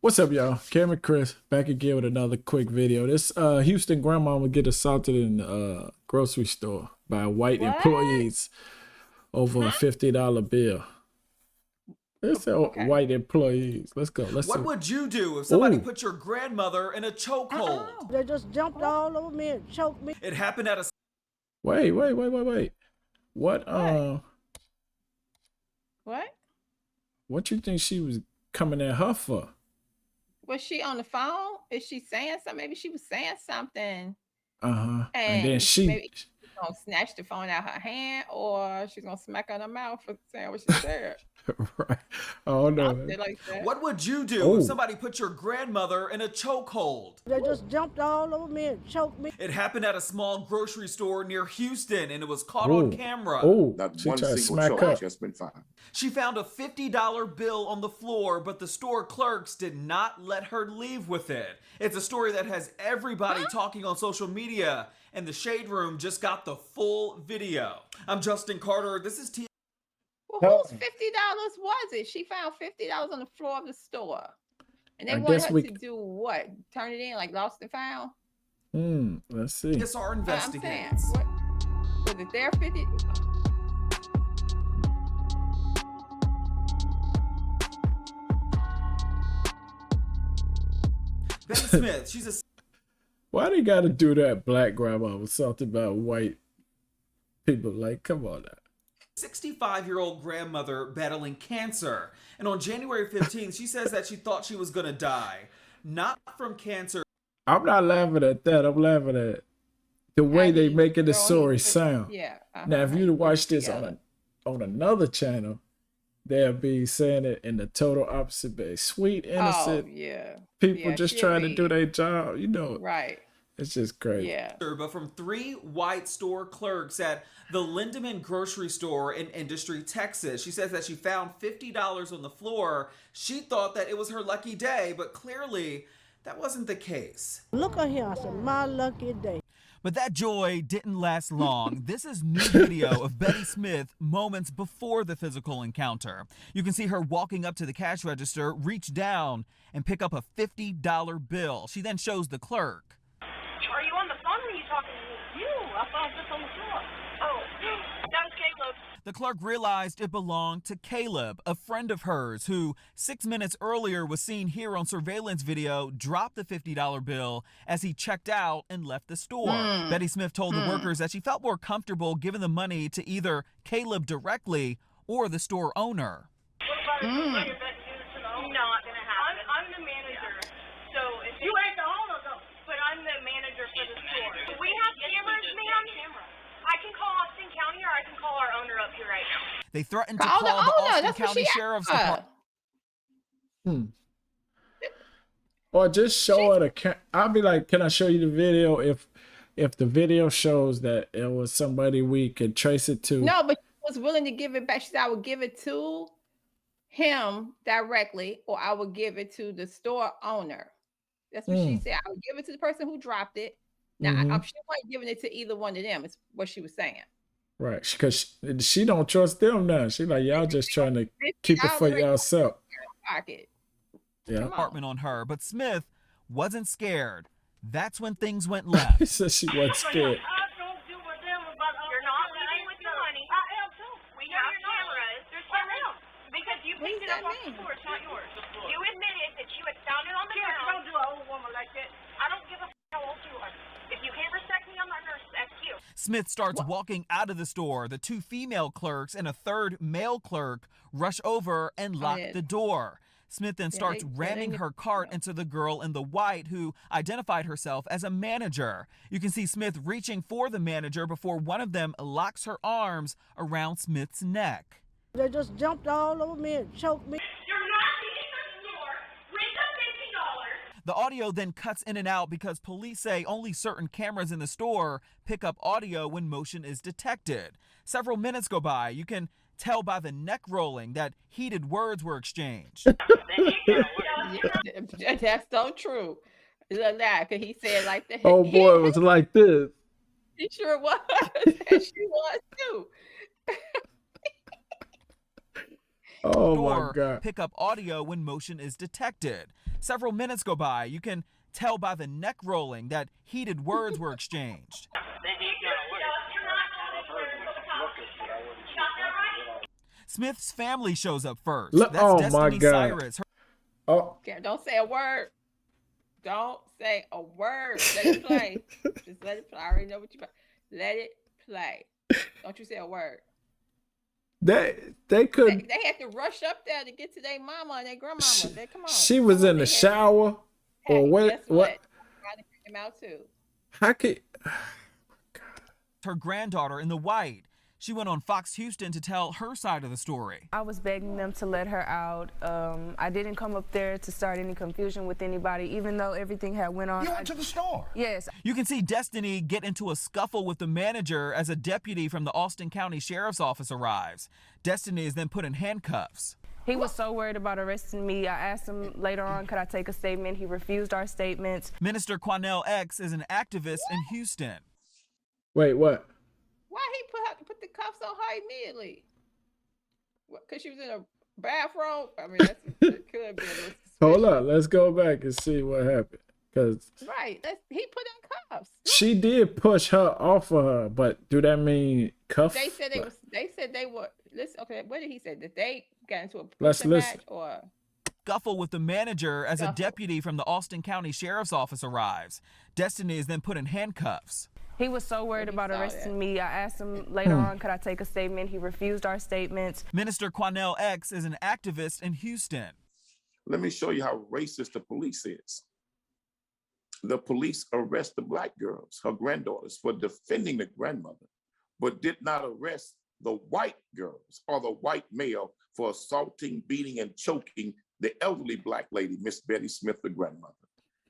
What's up, y'all? Cameron Chris back again with another quick video. This Houston grandma would get assaulted in the grocery store by white What? employees over a $50 bill. It's Okay. white employees. Let's go. Let's What see. would you do if somebody Ooh. put your grandmother in a chokehold? They just jumped all over me and choked me. It happened at a Wait. What What? you think she was coming at her for? Was she on the phone? Is she saying something? Maybe she was saying something. And then And she maybe she's gonna snatch the phone out her hand, or she's gonna smack her in the mouth for saying what she said. right. Oh no. Something like that. What would you do Oh. if somebody put your grandmother in a chokehold? They just jumped all over me and choked me. It happened at a small grocery store near Houston, and it was caught on camera. Oh, Not she one tried to single smack choke up. has just been found. She found a $50 bill on the floor, but the store clerks did not let her leave with it. It's a story that has everybody talking on social media, and the Shade Room just got the full video. I'm Justin Carter. This is Well, whose $50 was it? She found $50 on the floor of the store, and they I wanted guess her we to do what? Turn it in like lost and found? Let's see. TSR I'm saying, investigates. what was it? Their 50? Betty Smith, she's a Why they gotta do that? Black grandma was something about white people. Like, come on now. 65-year-old grandmother battling cancer. And on January 15th, she says that she thought she was going to die. Not from cancer. I'm not laughing at that. I'm laughing at the way they making the story sound. Yeah. Now, if you watch this together. on another channel, they'll be saying it in the total opposite way. Sweet, innocent people just trying to do their job. You know, Right. it's just crazy. Yeah. But from 3 white store clerks at the Lindemann grocery store in Industry, Texas. She says that she found $50 on the floor. She thought that it was her lucky day, but clearly that wasn't the case. Look at here, I said, my lucky day. But that joy didn't last long. This is new video of Betty Smith moments before the physical encounter. You can see her walking up to the cash register, reach down, and pick up a $50 bill. She then shows the clerk. Are you on the phone or are you talking to me? You. I thought this on the floor. Oh, that was Caleb. The clerk realized it belonged to Caleb, a friend of hers, who 6 minutes earlier was seen here on surveillance video drop the $50 bill as he checked out and left the store. Betty Smith told the workers that she felt more comfortable giving the money to either Caleb directly or the store owner. What about it? Not gonna happen. I'm the manager. So if you ain't the owner though, but I'm the manager for the store. We have cameras, ma'am. I can call Austin County or I can call our owner up here right now. They threatened to Call call the the owner. Austin That's what County she Sheriff's asked. Department. Or just show her the I'll be like, can I show you the video if the video shows that it was somebody we could trace it to? No, but she was willing to give it back. She said, I would give it to him directly, or I would give it to the store owner. That's what she said. I would give it to the person who dropped it. Now, she wasn't giving it to either one of them. It's what she was saying. Right, because she don't trust them now. She like, y'all just trying to keep it for yourself. Pocket. Yeah. Department on her, but Smith wasn't scared. That's when things went left. He said she wasn't scared. I don't do with them about you're not leaving with your money. I am too. We have cameras. There's cameras. Because you picked it up off the floor. It's not yours. You admitted that you had found it on the ground. Don't do an old woman like that. I don't give a how old you are. If you can't respect me, I'm not gonna respect you. Smith starts walking out of the store. The 2 female clerks and a 3rd male clerk rush over and lock the door. Smith then starts ramming her cart into the girl in the white who identified herself as a manager. You can see Smith reaching for the manager before one of them locks her arms around Smith's neck. They just jumped all over me and choked me. You're not leaving the store with the $50. The audio then cuts in and out because police say only certain cameras in the store pick up audio when motion is detected. Several minutes go by. You can tell by the neck rolling that heated words were exchanged. That's so true. Look that, because he said like that. Oh boy, it was like this. He sure was. And she was too. Oh my door God. pick up audio when motion is detected. Several minutes go by. You can tell by the neck rolling that heated words were exchanged. Smith's family shows up first. Look, That's oh my Destiny God. Cyrus. Oh, Okay, don't say a word. Don't say a word. Let it play. Just let it play. I already know what you. Let it play. Don't you say a word. they could. They had to rush up there to get to their mama and their grandmama. They come on. She was in the shower, or what? Guess what? Trying to bring them out too. How could? Her granddaughter in the white. She went on Fox Houston to tell her side of the story. I was begging them to let her out. I didn't come up there to start any confusion with anybody, even though everything had went on. You went to the store? Yes. You can see Destiny get into a scuffle with the manager as a deputy from the Austin County Sheriff's Office arrives. Destiny is then put in handcuffs. He was so worried about arresting me. I asked him later on, could I take a statement? He refused our statements. Minister Quanell X is an activist in Houston. Wait, what? Why he put the cuffs on her immediately? Because she was in a bathrobe? I mean, it could be a little Hold on, let's go back and see what happened. Cause right, he put in cuffs. she did push her off of her, but do that mean cuff? They said they was. They said they were. Listen, okay, what did he say? That they got into a Let's pushing listen. match or Scuffle with the manager as a deputy from the Austin County Sheriff's Office arrives. Destiny is then put in handcuffs. He was so worried about arresting me. I asked him later on, could I take a statement? He refused our statements. Minister Quanell X is an activist in Houston. Let me show you how racist the police is. The police arrest the black girls, her granddaughters, for defending the grandmother, but did not arrest the white girls or the white male for assaulting, beating, and choking the elderly black lady, Miss Betty Smith, the grandmother.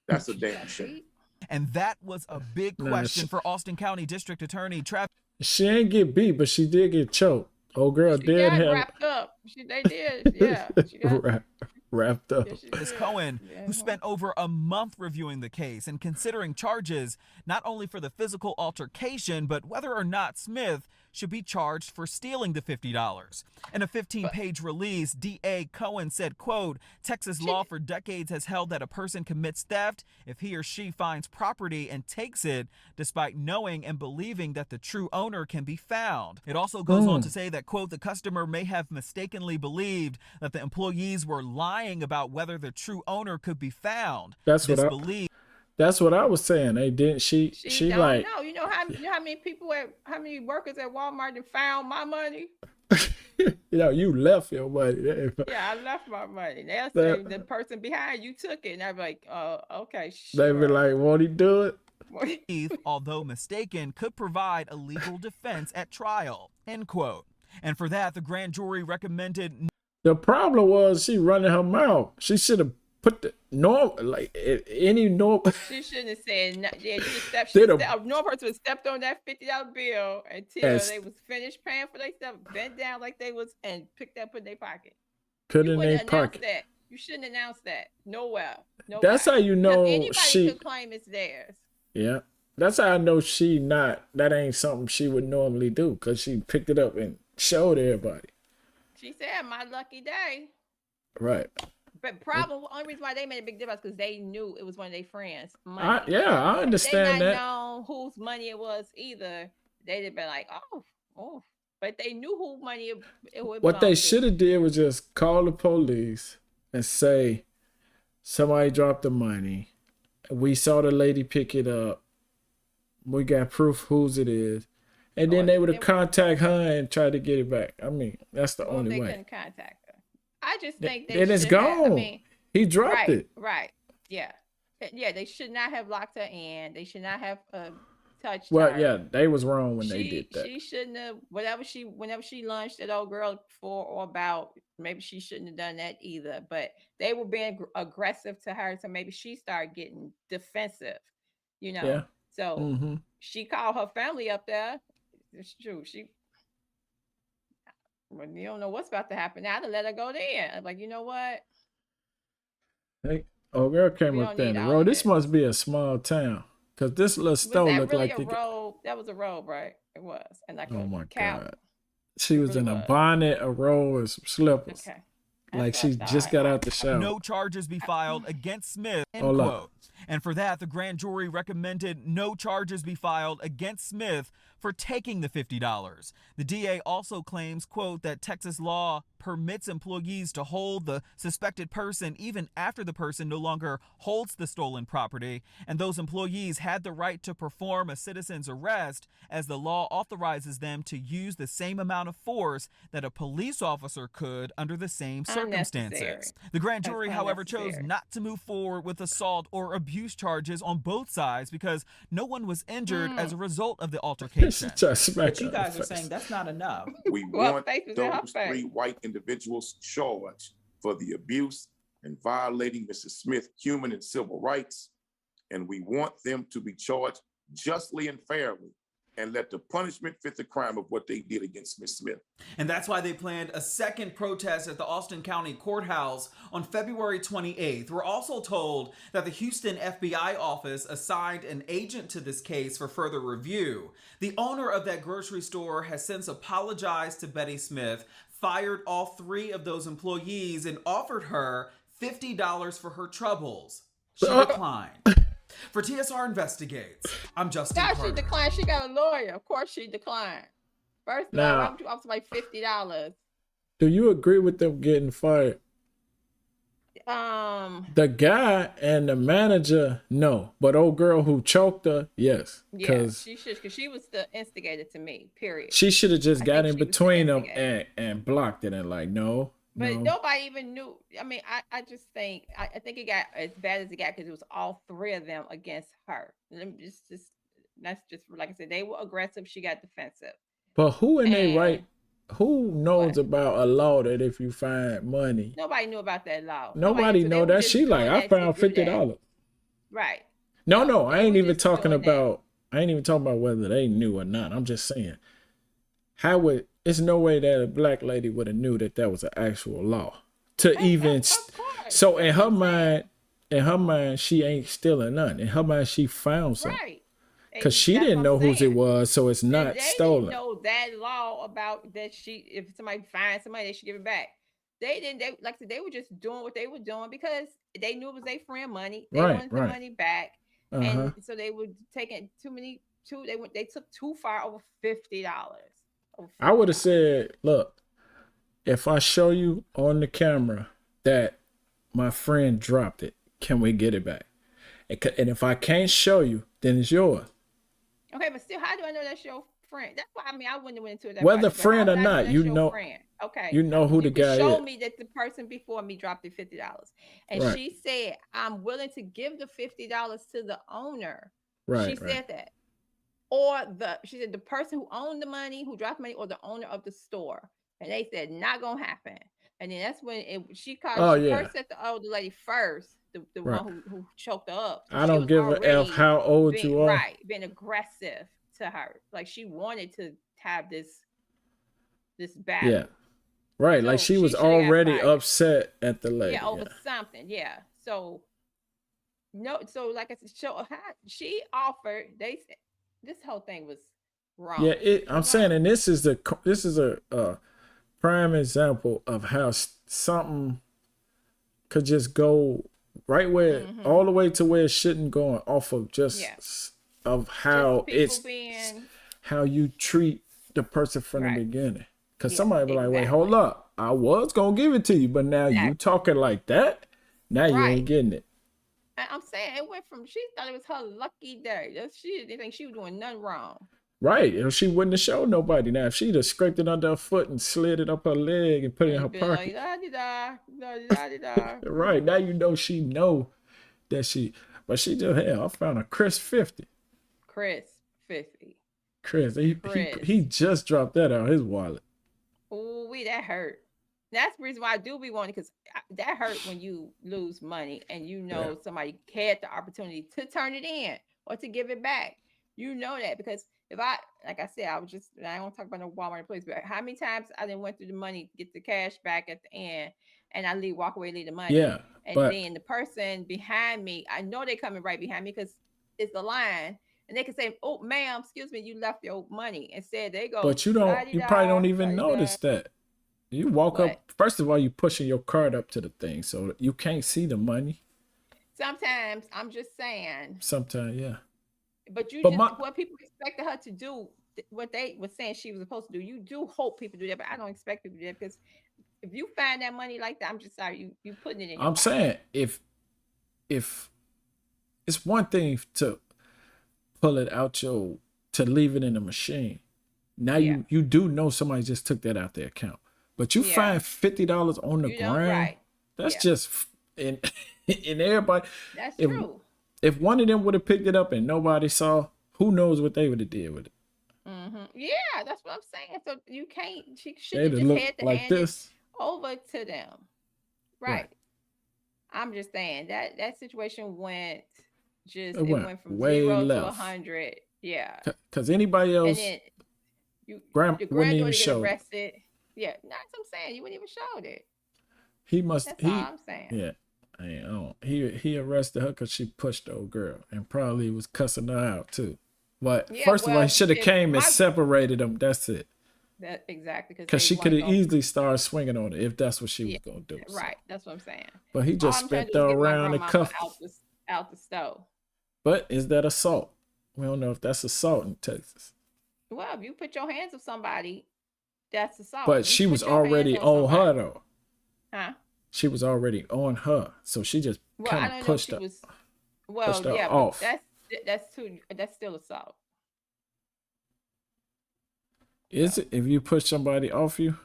That's a damn shame. And that was a big question for Austin County District Attorney Travis. She ain't get beat, but she did get choked. Oh, girl, she did got have wrapped up. They did, yeah. She got wrapped up. Ms. Cohen, who spent over a month reviewing the case and considering charges not only for the physical altercation, but whether or not Smith should be charged for stealing the $50. In a 15-page release, D.A. Cohen said, quote, Texas law for decades has held that a person commits theft if he or she finds property and takes it despite knowing and believing that the true owner can be found. It also goes on to say that, quote, the customer may have mistakenly believed that the employees were lying about whether the true owner could be found. That's what I was saying. They didn't. She don't like. know. You know how many workers at Walmart have found my money? You left your money. Yeah, I left my money. They'll say the person behind you took it, and I'd be like, okay, They sure. be like, won't he do it? Although mistaken, could provide a legal defense at trial, end quote. And for that, the grand jury recommended. The problem was she running her mouth. She should have put the any normal. She shouldn't have said no. Yeah, you just stepped. No person would stepped on that $50 bill until they was finished paying for their stuff, bent down like they was, and picked that, put in their pocket. Put in their pocket. That. You shouldn't announce that. Nowhere. That's how you know anybody could claim it's theirs. Yeah, that's how I know that ain't something she would normally do, because she picked it up and showed everybody. She said, "My lucky day." Right. But the only reason why they made a big difference because they knew it was one of their friends' money. I understand they that. Know whose money it was either. They'd have been like, oh. But they knew who money it would. What they should have did was just call the police and say, somebody dropped the money. We saw the lady pick it up. We got proof whose it is. And then they would have contacted her and tried to get it back. I mean, that's the only way. They couldn't contact her. I just think then it's gone. He dropped it. Right. Yeah. Yeah. They should not have locked her in. They should not have touched her. Well, yeah, they was wrong when they did that. She shouldn't have. Whenever she lunched that old girl for or about, maybe she shouldn't have done that either. But they were being aggressive to her, so maybe she started getting defensive. Yeah. So she called her family up there. It's true. When you don't know what's about to happen now, to let her go there. I'm like, you know what? Hey, girl came up there in the road. This must be a small town, because this little store looked like a road. That was a road, right? It was, and like oh my God. She was in a bonnet, a robe, and some slippers. Okay. Like she just got out the shower. No charges be filed against Smith, end Hold quote. up. And for that, the grand jury recommended no charges be filed against Smith for taking the $50. The DA also claims, quote, that Texas law permits employees to hold the suspected person even after the person no longer holds the stolen property, and those employees had the right to perform a citizen's arrest as the law authorizes them to use the same amount of force that a police officer could under the same circumstances. The grand jury, however, chose not to move forward with assault or abuse charges on both sides because no one was injured as a result of the altercation. But you guys are saying that's not enough. We want those 3 white individuals charged for the abuse and violating Mrs. Smith's human and civil rights, and we want them to be charged justly and fairly, and let the punishment fit the crime of what they did against Miss Smith. And that's why they planned a second protest at the Austin County Courthouse on February 28th. We're also told that the Houston FBI office assigned an agent to this case for further review. The owner of that grocery store has since apologized to Betty Smith, fired all 3 of those employees, and offered her $50 for her troubles. She declined. For TSR Investigates, I'm Justin Carter. She declined. She got a lawyer. Of course she declined. First of all, why would you offer somebody $50? Do you agree with them getting fired? The guy and the manager, no. But old girl who choked her, yes. Yeah, she should, because she was the instigator to me, period. She should have just got in between them and blocked it and like, no. But nobody even knew. I mean, I just think, I think it got as bad as it got because it was all 3 of them against her. That's just, like I said, they were aggressive. She got defensive. But who in their right, who knows about a law that if you find money? Nobody knew about that law. Nobody know that. She like, I found $50. Right. No, I ain't even talking about, whether they knew or not. I'm just saying, it's no way that a black lady would have knew that was an actual law to even. So in her mind, she ain't stealing nothing. In her mind, she found something. Right. Because she didn't know whose it was, so it's not stolen. They didn't know that law about that. If somebody finds somebody, they should give it back. They didn't. Like I said, they were just doing what they were doing because they knew it was their friend money. They wanted the money back, and so they were taking they took too far, over $50. I would have said, look, if I show you on the camera that my friend dropped it, can we get it back? And if I can't show you, then it's yours. Okay, but still, how do I know that's your friend? That's why I wouldn't have went into it. Whether friend or not, you know. Okay. You know who the guy is. Show me that the person before me dropped the $50, and she said, "I'm willing to give the $50 to the owner." Right. She said that, she said the person who owned the money, who dropped money, or the owner of the store, and they said not gonna happen. And then that's when she called. She first said the older lady first. The one who choked her up. I don't give a F how old you are. Right, being aggressive to her. Like she wanted to have this battle. Yeah, right. So like she was already upset at the lady. Yeah, over something. Yeah. So like I said, she offered. They said this whole thing was wrong. Yeah, I'm saying, and this is a prime example of how something could just go right where all the way to where it shouldn't go, off of of how how you treat the person from the beginning. Because somebody be like, wait, hold up, I was gonna give it to you, but now you talking like that, now you ain't getting it. I'm saying it went from, she thought it was her lucky day. She didn't think she was doing nothing wrong. Right, and she wouldn't have showed nobody. Now, if she'd have scraped it under her foot and slid it up her leg and put it in her pocket. Right, now you know she know that but she just, I found a Cris 50. Cris 50. Cris, he just dropped that out of his wallet. Oh, that hurt. That's the reason why I do be wanting, because that hurt when you lose money and you know somebody had the opportunity to turn it in or to give it back. You know that, because if like I said, I don't want to talk about no Walmart place, but how many times I didn't went through the money, get the cash back at the end, and I walk away, leave the money. Yeah. And then the person behind me, I know they're coming right behind me because it's the line. And they can say, "Oh, ma'am, excuse me, you left your money." And said they go, But you probably don't even notice that. You walk up, first of all, you pushing your card up to the thing, so you can't see the money. Sometimes, I'm just saying. Sometimes, yeah. But what people expected her to do, what they were saying she was supposed to do, you do hope people do that, but I don't expect people to do that, because if you find that money like that, I'm just sorry, you putting it in your pocket. saying if it's one thing to pull it out to leave it in the machine. Now you do know somebody just took that out their account. But you find $50 on the ground. Right. That's just in everybody. That's true. If one of them would have picked it up and nobody saw, who knows what they would have did with it. Yeah, that's what I'm saying. So you can't. She should have just had to hand it over to them. Right. I'm just saying that situation went it went from way 0 left. to 100. Yeah. Because anybody else, and then the granddaughter get arrested. Yeah, that's what I'm saying. You wouldn't even show it. That's all I'm saying. Yeah. He arrested her because she pushed the old girl and probably was cussing her out too. But first of all, he should have came and separated them. That's it. Exactly. Because she could have easily started swinging on it if that's what she was going to do. Right. That's what I'm saying. But he just spent her around and cuffed out the stove. But is that assault? We don't know if that's assault in Texas. Well, if you put your hands on somebody, that's assault. But she was already on her though. Huh? She was already on her, so she just kind of pushed her. Pushed her off. That's still assault. Is it if you push somebody off you?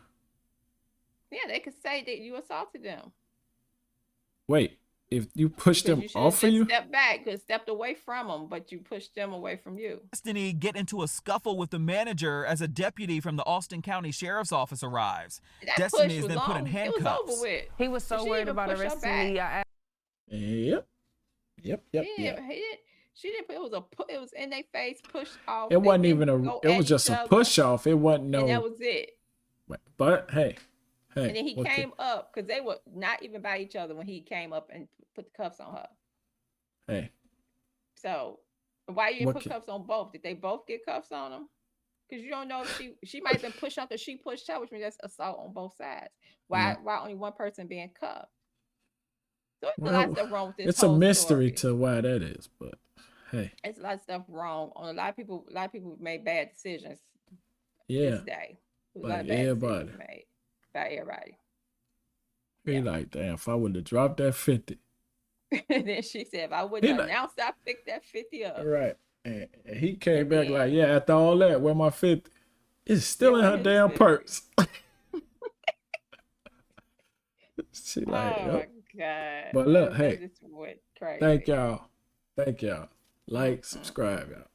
Yeah, they could say that you assaulted them. Wait, if you pushed them off of you? Step back, because stepped away from them, but you pushed them away from you. Destiny get into a scuffle with the manager as a deputy from the Austin County Sheriff's Office arrives. Destiny is then put in handcuffs. It was over with. He was so worried about arresting me. Yep. She didn't put it was in their face, pushed off. It wasn't even it was just a push off. It wasn't no. And that was it. But hey. And then he came up because they were not even by each other when he came up and put the cuffs on her. Hey. So why you didn't put cuffs on both? Did they both get cuffs on them? Because you don't know if she might have been pushed off, because she pushed her, which means that's assault on both sides. Why only one person being cuffed? So there's a lot of stuff wrong with this. It's a mystery to why that is, but hey. It's a lot of stuff wrong. A lot of people made bad decisions. Yeah. This day. By everybody. Made by everybody. He like, damn, if I would have dropped that 50. And then she said, if I wouldn't have announced I picked that 50 up. Right. And he came back like, yeah, after all that, where my 50? It's still in her damn purse. She like, my God. But look, hey, thank y'all. Like, subscribe, y'all.